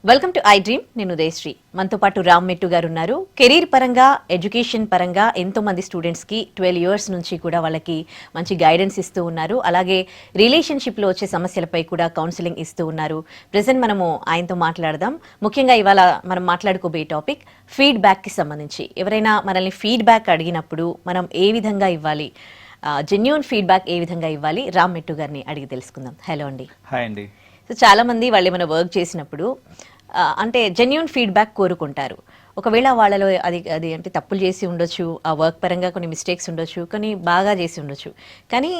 Welcome to I dream. నేను ఉదయశ్రీ. మనతో పాటు రామ్ మెట్టు గారు ఉన్నారు. కెరీర్ పరంగా, ఎడ్యుకేషన్ పరంగా ఎంతో మంది స్టూడెంట్స్కి 12 years నుంచి కూడా వాళ్ళకి మంచి గైడెన్స్ ఇస్తూ ఉన్నారు. అలాగే రిలేషన్షిప్లో వచ్చే సమస్యలపై కూడా కౌన్సిలింగ్ ఇస్తూ ఉన్నారు. ప్రెజెంట్ మనము ఆయనతో మాట్లాడదాం. ముఖ్యంగా ఇవాళ మనం మాట్లాడుకోబోయే టాపిక్ ఫీడ్బ్యాక్కి సంబంధించి. ఎవరైనా మనల్ని ఫీడ్బ్యాక్ అడిగినప్పుడు మనం ఏ విధంగా ఇవ్వాలి, జెన్యూన్ ఫీడ్బ్యాక్ ఏ విధంగా ఇవ్వాలి, రామ్ మెట్టు గారిని అడిగి తెలుసుకుందాం. హలో అండి. హాయ్ అండి. సో చాలామంది వాళ్ళు ఏమైనా వర్క్ చేసినప్పుడు అంటే జెన్యూన్ ఫీడ్బ్యాక్ కోరుకుంటారు. ఒకవేళ వాళ్ళలో అది అంటే తప్పులు చేసి ఉండొచ్చు, ఆ వర్క్ పరంగా కొన్ని మిస్టేక్స్ ఉండొచ్చు, కొన్ని బాగా చేసి ఉండొచ్చు. కానీ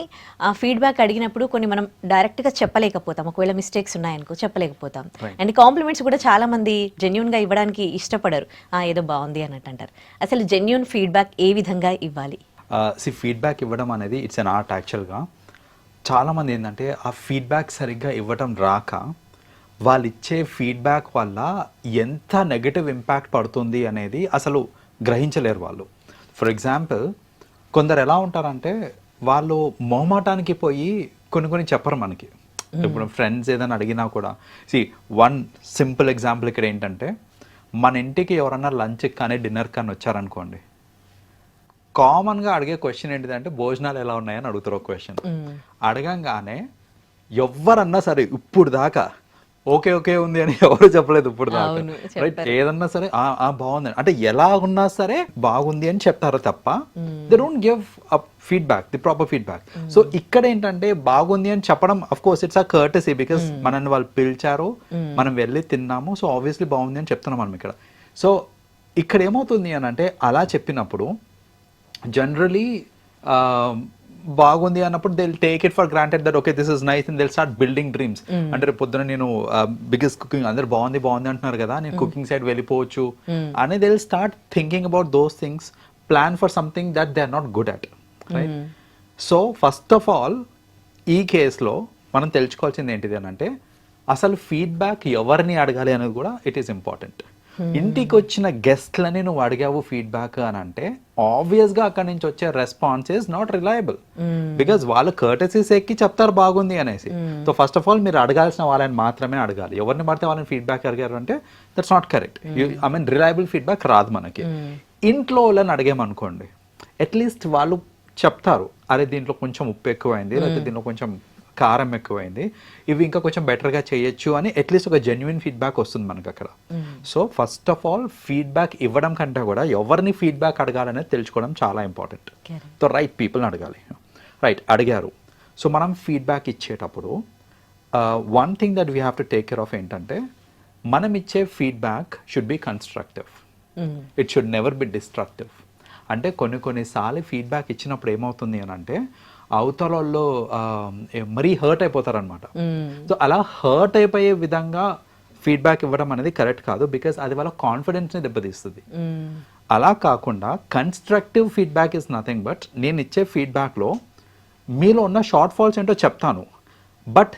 ఆ ఫీడ్బ్యాక్ అడిగినప్పుడు కొన్ని మనం డైరెక్ట్గా చెప్పలేకపోతాం. ఒకవేళ మిస్టేక్స్ ఉన్నాయనుకో చెప్పలేకపోతాం. అండ్ కాంప్లిమెంట్స్ కూడా చాలామంది జెన్యూన్గా ఇవ్వడానికి ఇష్టపడరు. ఏదో బాగుంది అన్నట్టు అంటారు. అసలు జెన్యూన్ ఫీడ్బ్యాక్ ఏ విధంగా ఇవ్వాలి? ఫీడ్బ్యాక్ ఇవ్వడం అనేది ఇట్స్ అన్ ఆర్ట్. యాక్చువల్గా చాలామంది ఏంటంటే ఆ ఫీడ్బ్యాక్ సరిగ్గా ఇవ్వడం రాక వాళ్ళు ఇచ్చే ఫీడ్బ్యాక్ వల్ల ఎంత నెగటివ్ ఇంపాక్ట్ పడుతుంది అనేది అసలు గ్రహించలేరు వాళ్ళు. ఫర్ ఎగ్జాంపుల్, కొందరు ఎలా ఉంటారంటే వాళ్ళు మొహమాటానికి పోయి కొన్ని చెప్పరు మనకి. ఇప్పుడు ఫ్రెండ్స్ ఏదైనా అడిగినా కూడా వన్ సింపుల్ ఎగ్జాంపుల్ ఇక్కడ ఏంటంటే, మన ఇంటికి ఎవరన్నా లంచ్ కానీ డిన్నర్ కానీ వచ్చారనుకోండి, కామన్గా అడిగే క్వశ్చన్ ఏంటిదంటే భోజనాలు ఎలా ఉన్నాయని అడుగుతారు ఒక క్వశ్చన్. అడగంగానే ఎవరన్నా సరే ఇప్పుడు దాకా ఓకే ఉంది అని ఎవరు చెప్పలేదు ఇప్పుడు దాకా, రైట్? ఏదన్నా సరే బాగుంది అంటే ఎలా ఉన్నా సరే బాగుంది అని చెప్తారు తప్ప they don't give a feedback, the proper feedback. So ఇక్కడ ఏంటంటే బాగుంది అని చెప్పడం of course it's a courtesy, because మనల్ని వాళ్ళు పిలిచారు, మనం వెళ్ళి తిన్నాము, సో ఆబ్వియస్లీ బాగుంది అని చెప్తున్నాం మనం ఇక్కడ. సో ఇక్కడ ఏమవుతుంది అని అంటే, అలా చెప్పినప్పుడు జనరలీ బాగుంది అన్నప్పుడు they will take it for granted that okay this is nice and they will start building dreams. అంటే రేపు పొద్దున నేను బిగ్గెస్ట్ కుకింగ్, అందరు బాగుంది అంటున్నారు కదా, నేను కుకింగ్ సైడ్ వెళ్ళిపోవచ్చు అని they will start thinking about those things, plan for something that they are not good at, right? So first of all ఈ కేసులో మనం తెలుసుకోవాల్సింది ఏంటిది అని అంటే, అసలు ఫీడ్బ్యాక్ ఎవరిని అడగాలి అనేది కూడా ఇట్ ఈస్ ఇంపార్టెంట్. ఇంటికి వచ్చిన గెస్ట్లని నువ్వు అడిగావు ఫీడ్బ్యాక్ అని అంటే ఆబ్వియస్గా అక్కడి నుంచి వచ్చే response is not reliable, because వాళ్ళు కర్టసీస్ ఎక్కి చెప్తారు బాగుంది అనేసి. సో ఫస్ట్ ఆఫ్ ఆల్ మీరు అడగాల్సిన వాళ్ళని మాత్రమే అడగాలి. ఎవరిని పడితే వాళ్ళని ఫీడ్బ్యాక్ అడిగారు అంటే that's not correct. I mean reliable feedback రాదు మనకి. ఇంట్లో వాళ్ళని అడిగామనుకోండి, అట్లీస్ట్ వాళ్ళు చెప్తారు, అరే దీంట్లో కొంచెం ఉప్పు ఎక్కువైంది, లేకపోతే దీంట్లో కొంచెం కారం ఎక్కువైంది, ఇవి ఇంకా కొంచెం బెటర్గా చేయొచ్చు అని అట్లీస్ట్ ఒక జెన్యున్ ఫీడ్బ్యాక్ వస్తుంది మనకు అక్కడ. So first of all feedback ఇవ్వడం కంటే కూడా ఎవరిని ఫీడ్బ్యాక్ అడగాలనేది తెలుసుకోవడం చాలా ఇంపార్టెంట్. సో రైట్ పీపుల్ని అడగాలి, రైట్? అడిగారు, సో మనం ఫీడ్బ్యాక్ ఇచ్చేటప్పుడు one thing that we have to take care of ఏంటంటే, మనం ఇచ్చే feedback should be constructive, it should never be destructive. అంటే కొన్నిసార్లు ఫీడ్బ్యాక్ ఇచ్చినప్పుడు ఏమవుతుంది అని అంటే అవతలలో మరీ హర్ట్ అయిపోతారనమాట. సో అలా హర్ట్ అయిపోయే విధంగా ఫీడ్బ్యాక్ ఇవ్వడం అనేది కరెక్ట్ కాదు, బికాస్ అది వాళ్ళ కాన్ఫిడెన్స్ని దెబ్బతీస్తుంది. అలా కాకుండా constructive feedback is nothing but, నేను ఇచ్చే ఫీడ్బ్యాక్లో మీలో ఉన్న షార్ట్ ఫాల్స్ ఏంటో చెప్తాను, బట్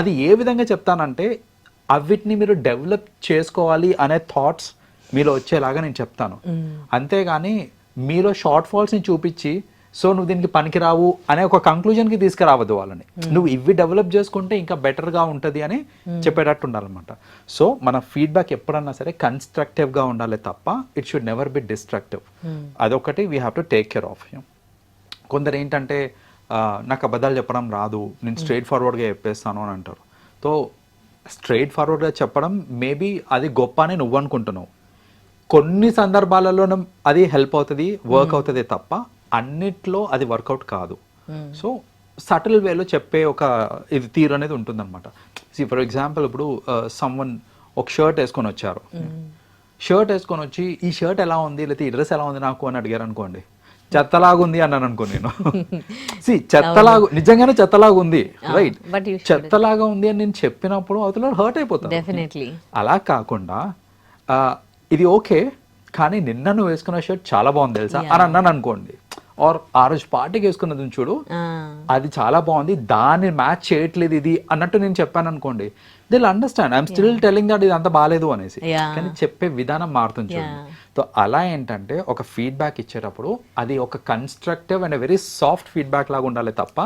అది ఏ విధంగా చెప్తానంటే అవిటిని మీరు డెవలప్ చేసుకోవాలి అనే థాట్స్ మీలో వచ్చేలాగా నేను చెప్తాను. అంతేగాని మీలో షార్ట్ ఫాల్స్ని చూపించి సో నువ్వు దీనికి పనికిరావు అనే ఒక కంక్లూజన్కి తీసుకురావద్దు వాళ్ళని. నువ్వు ఇవి డెవలప్ చేసుకుంటే ఇంకా బెటర్గా ఉంటుంది అని చెప్పేటట్టు ఉండాలన్నమాట. సో మన ఫీడ్బ్యాక్ ఎప్పుడన్నా సరే కన్స్ట్రక్టివ్గా ఉండాలి తప్ప it should never be destructive. అదొకటి we have to take care of. కొందరు ఏంటంటే నాకు అబద్ధాలు చెప్పడం రాదు, నేను స్ట్రైట్ ఫార్వర్డ్గా చెప్పేస్తాను అని అంటారు. సో స్ట్రైట్ ఫార్వర్డ్గా చెప్పడం మేబీ అది గొప్ప అని నువ్వు అనుకుంటున్నావు, కొన్ని సందర్భాలలో అది హెల్ప్ అవుతుంది, వర్క్ అవుతుంది తప్ప అన్నిట్లో అది వర్కౌట్ కాదు. సో సటిల్ వేలో చెప్పే ఒక ఇది తీరు అనేది ఉంటుందన్నమాట. ఫర్ ఎగ్జాంపుల్, ఇప్పుడు సమ్వన్ ఒక షర్ట్ వేసుకొని వచ్చారు, షర్ట్ వేసుకొని వచ్చి ఈ షర్ట్ ఎలా ఉంది లేకపోతే ఈ డ్రెస్ ఎలా ఉంది నాకు అని అడిగారు అనుకోండి, చెత్తలాగుంది అన్నాను అనుకో నేను. నిజంగానే చెత్తలాగా ఉంది, రైట్? చెత్తలాగా ఉంది అని నేను చెప్పినప్పుడు అవతల హర్ట్ అయిపోతాను. అలా కాకుండా ఇది ఓకే కానీ నిన్న నువ్వు వేసుకున్న షర్ట్ చాలా బాగుంది తెలుసా అని అన్నాను అనుకోండి, ఆర్ ఆ రోజు పార్టీకి వేసుకున్నది చూడు అది చాలా బాగుంది, దాన్ని మ్యాచ్ చేయట్లేదు ఇది అన్నట్టు నేను చెప్పాను అనుకోండి, they will understand I'm still telling that ఇది అంత బాగాలేదు అనేసి, కానీ చెప్పే విధానం మారుతుంది చూడండి. సో అలా ఏంటంటే ఒక ఫీడ్బ్యాక్ ఇచ్చేటప్పుడు అది ఒక constructive and very soft feedback లాగా ఉండాలి తప్ప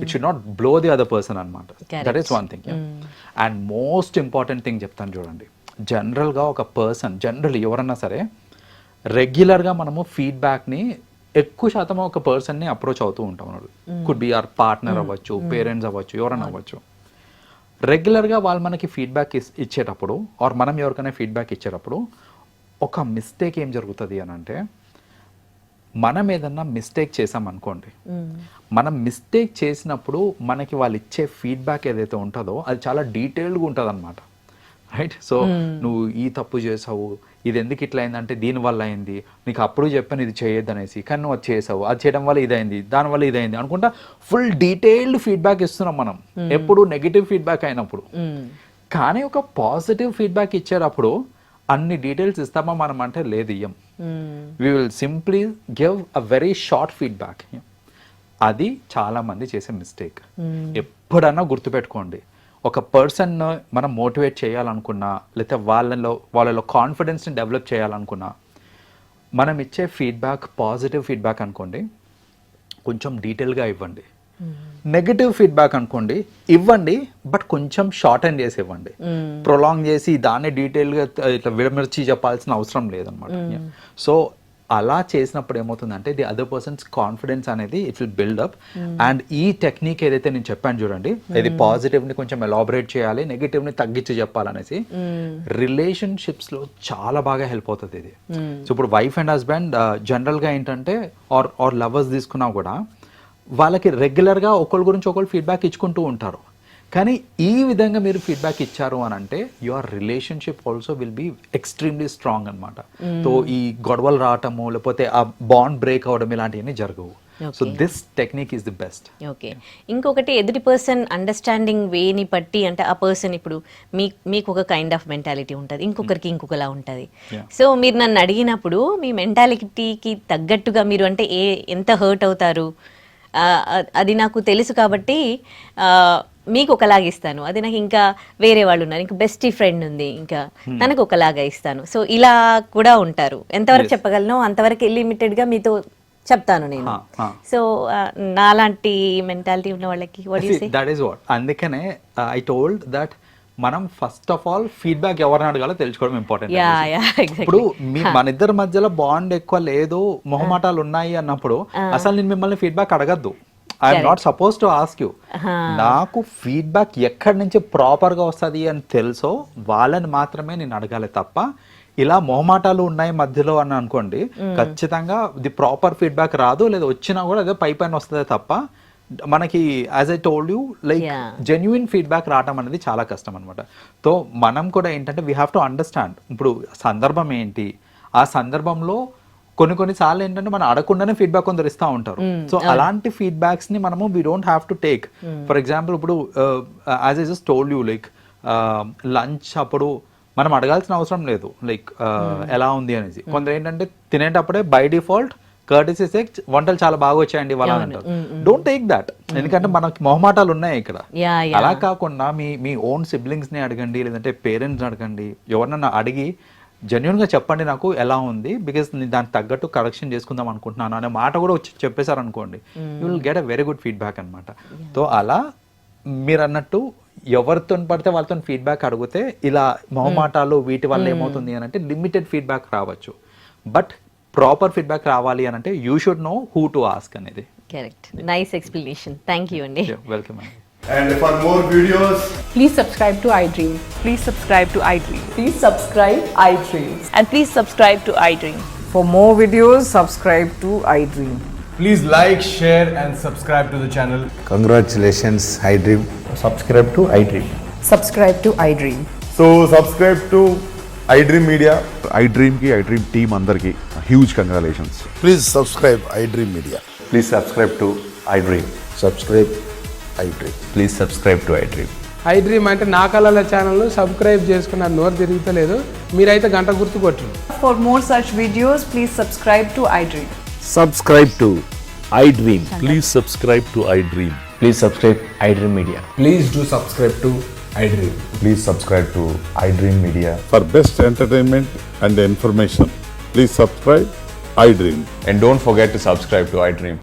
it should not blow the other person అనమాట. That is one thing. And most important thing చెప్తాను చూడండి, జనరల్గా ఒక పర్సన్ జనరల్ ఎవరన్నా సరే రెగ్యులర్గా మనము ఫీడ్బ్యాక్ని ఎక్కువ శాతం ఒక పర్సన్ని అప్రోచ్ అవుతూ ఉంటాం. కుడ్ బి ఆర్ పార్ట్నర్ అవ్వచ్చు, పేరెంట్స్ అవ్వచ్చు, ఎవరైనా అవ్వచ్చు. రెగ్యులర్గా వాళ్ళు మనకి ఫీడ్బ్యాక్ ఇచ్చేటప్పుడు ఆర్ మనం ఎవరికైనా ఫీడ్బ్యాక్ ఇచ్చేటప్పుడు ఒక మిస్టేక్ ఏం జరుగుతుంది అని అంటే, మనం ఏదన్నా మిస్టేక్ చేసాం అనుకోండి, మనం మిస్టేక్ చేసినప్పుడు మనకి వాళ్ళు ఇచ్చే ఫీడ్బ్యాక్ ఏదైతే ఉంటుందో అది చాలా డీటెయిల్డ్గా ఉంటుంది అనమాట. రైట్? సో నువ్వు ఈ తప్పు చేసావు, ఇది ఎందుకు ఇట్లా అయిందంటే దీనివల్ల అయింది, నీకు అప్పుడు చెప్పాను ఇది చేయొద్దు అనేసి, కానీ నువ్వు అది చేసావు, అది చేయడం వల్ల ఇదైంది, దానివల్ల ఇదైంది అనుకుంటా ఫుల్ డీటెయిల్డ్ ఫీడ్బ్యాక్ ఇస్తున్నాం మనం ఎప్పుడు నెగిటివ్ ఫీడ్బ్యాక్ అయినప్పుడు. కానీ ఒక పాజిటివ్ ఫీడ్బ్యాక్ ఇచ్చేటప్పుడు అన్ని డీటెయిల్స్ ఇస్తామా మనం అంటే లేదు, ఇయ్యం. We will simply give a very short feedback. అది చాలా మంది చేసే మిస్టేక్. ఎప్పుడన్నా గుర్తుపెట్టుకోండి, ఒక పర్సన్ మనం మోటివేట్ చేయాలనుకున్నా లేకపోతే వాళ్ళలో కాన్ఫిడెన్స్ని డెవలప్ చేయాలనుకున్నా మనం ఇచ్చే ఫీడ్బ్యాక్ పాజిటివ్ ఫీడ్బ్యాక్ అనుకోండి, కొంచెం డీటెయిల్గా ఇవ్వండి. నెగటివ్ ఫీడ్బ్యాక్ అనుకోండి, ఇవ్వండి బట్ కొంచెం షార్ట్ అండ్ చేసి ఇవ్వండి. ప్రొలాంగ్ చేసి దాన్ని డీటెయిల్గా ఇట్లా విడమర్చి చెప్పాల్సిన అవసరం లేదనమాట. సో అలా చేసినప్పుడు ఏమవుతుందంటే ది అదర్ పర్సన్స్ కాన్ఫిడెన్స్ అనేది ఇట్ విల్ బిల్డప్. అండ్ ఈ టెక్నిక్ ఏదైతే నేను చెప్పాను చూడండి, ఇది పాజిటివ్ని కొంచెం ఎలాబరేట్ చేయాలి, నెగిటివ్ని తగ్గించి చెప్పాలనేసి రిలేషన్షిప్స్ లో చాలా బాగా హెల్ప్ అవుతుంది ఇది. సో ఇప్పుడు వైఫ్ అండ్ హస్బెండ్ జనరల్గా ఏంటంటే ఆర్ లవర్స్ తీసుకున్నా కూడా వాళ్ళకి రెగ్యులర్గా ఒకరి గురించి ఒకరు ఫీడ్బ్యాక్ ఇచ్చుకుంటూ ఉంటారు. కానీ ఈ విధంగా మీరు ఫీడ్బ్యాక్ ఇచ్చారు అని అంటే your relationship also will be extremely strong అనమాట. సో ఈ గొడవలు రావటము లేకపోతే ఆ బాండ్ బ్రేక్ అవడం ఇలాంటివన్నీ జరగవు. So this technique is the best. Okay, ఇంకొకటి ఎదుటి పర్సన్ అండర్స్టాండింగ్ వేని బట్టి, అంటే ఆ పర్సన్ ఇప్పుడు మీకు ఒక కైండ్ ఆఫ్ మెంటాలిటీ ఉంటుంది, ఇంకొకరికి ఇంకొకలా ఉంటుంది. సో మీరు నన్ను అడిగినప్పుడు మీ మెంటాలిటీకి తగ్గట్టుగా మీరు అంటే ఎంత హర్ట్ అవుతారు అది నాకు తెలుసు కాబట్టి మీకు ఒకలాగా ఇస్తాను. అది నాకు ఇంకా వేరే వాళ్ళు ఉన్నారు, ఇంకా బెస్ట్ ఫ్రెండ్ ఉంది, ఇంకా తనకు ఒకలాగా ఇస్తాను. సో ఇలా కూడా ఉంటారు. ఎంతవరకు చెప్పగలను అంతవరకు లిమిటెడ్గా మీతో చెప్తాను నేను. సో నాలాంటి మెంటాలిటీ ఉన్న వాళ్ళకి దట్ ఈస్ వాట్, అందుకనే ఐ టోల్డ్ దట్ మనం ఫస్ట్ ఆఫ్ ఆల్ ఫీడ్బ్యాక్ ఎవరిని అడగాలో తెలుసుకోవడం ఇంపార్టెంట్. ఇప్పుడు మన ఇద్దరి మధ్యలో బాండ్ ఎక్కువ లేదు, మొహమాటాలు ఉన్నాయి అన్నప్పుడు అసలు నేను మిమ్మల్ని ఫీడ్బ్యాక్ అడగద్దు. I'm not suppose to ask you. నాకు ఫీడ్బ్యాక్ ఎక్కడి నుంచి ప్రాపర్ గా వస్తుంది అని తెలుసో వాళ్ళని మాత్రమే నేను అడగాలి తప్ప ఇలా మొహమాటాలు ఉన్నాయి మధ్యలో అని అనుకోండి, ఖచ్చితంగా ది ప్రాపర్ ఫీడ్బ్యాక్ రాదు, లేదా వచ్చినా కూడా అదే పై పైన వస్తుంది తప్ప మనకి as I told you like genuine feedback రావడం అనేది చాలా కష్టం అనమాట. సో మనం కూడా ఏంటంటే వీ హ్యావ్ టు అండర్స్టాండ్ ఇప్పుడు సందర్భం ఏంటి, ఆ సందర్భంలో కొన్ని సార్లు ఏంటంటే మనం అడగకుండానే ఫీడ్బ్యాక్ కొందరు ఇస్తూ ఉంటారు. సో అలాంటి ఫీడ్బ్యాక్స్ ని మనము we don't have to take. For example ఇప్పుడు as I just told you like lunch అప్పుడు మనం అడగాల్సిన అవసరం లేదు లైక్ ఎలా ఉంది అనేసి. కొందరు ఏంటంటే తినేటప్పుడే బై డిఫాల్ట్ కర్టిసీ సెక్స్ వంటలు చాలా బాగా వచ్చాయండి వాళ్ళ అంటారు. డోంట్ టేక్ దాట్, ఎందుకంటే మనకి మొహమాటాలు ఉన్నాయి ఇక్కడ. అలా కాకుండా మీ ఓన్ సిబ్లింగ్స్ ని అడగండి, లేదంటే పేరెంట్స్ అడగండి, ఎవరినన్నా అడిగి జెన్యున్ గా చెప్పండి నాకు ఎలా ఉంది, బికాస్ నేను దానికి తగ్గట్టు కరెక్షన్ చేసుకుందాం అనుకుంటున్నాను అనే మాట కూడా వచ్చి చెప్పేశారు అనుకోండి, you will get a very good feedback అనమాట. సో అలా మీరు అన్నట్టు ఎవరితో పడితే వాళ్ళతో ఫీడ్బ్యాక్ అడిగితే ఇలా మొహమాటాలు వీటి వల్ల ఏమవుతుంది అని అంటే లిమిటెడ్ ఫీడ్బ్యాక్ రావచ్చు. బట్ ప్రాపర్ ఫీడ్బ్యాక్ రావాలి అని అంటే you should know who to ask అనేది. Correct, nice explanation, thank you అండి. వెల్కమ్ అండి. And for more videos, please subscribe to iDream. Please subscribe to iDream. Please subscribe iDream. And please subscribe to iDream. For more videos, subscribe to iDream. please like, share and subscribe to the channel. Congratulations, iDream. Subscribe to iDream. Subscribe to iDream. So subscribe to iDream Media. iDream ki iDream team అందరికి huge congratulations. Please subscribe iDream Media. Please subscribe to iDream. Subscribe iDream. Please subscribe to iDream. iDream అంటే నా కళల ఛానల్ను subscribe చేసుకున్న నోరు తిరుగుతలేదు, మీరైతే గంట గుర్తు కొట్టండి. For more such videos, please subscribe to iDream. Subscribe to iDream. Please subscribe to iDream. Please subscribe iDream Media. Please do subscribe to iDream. Please subscribe to iDream Media. For best entertainment and information, please subscribe iDream. And don't forget to subscribe to iDream.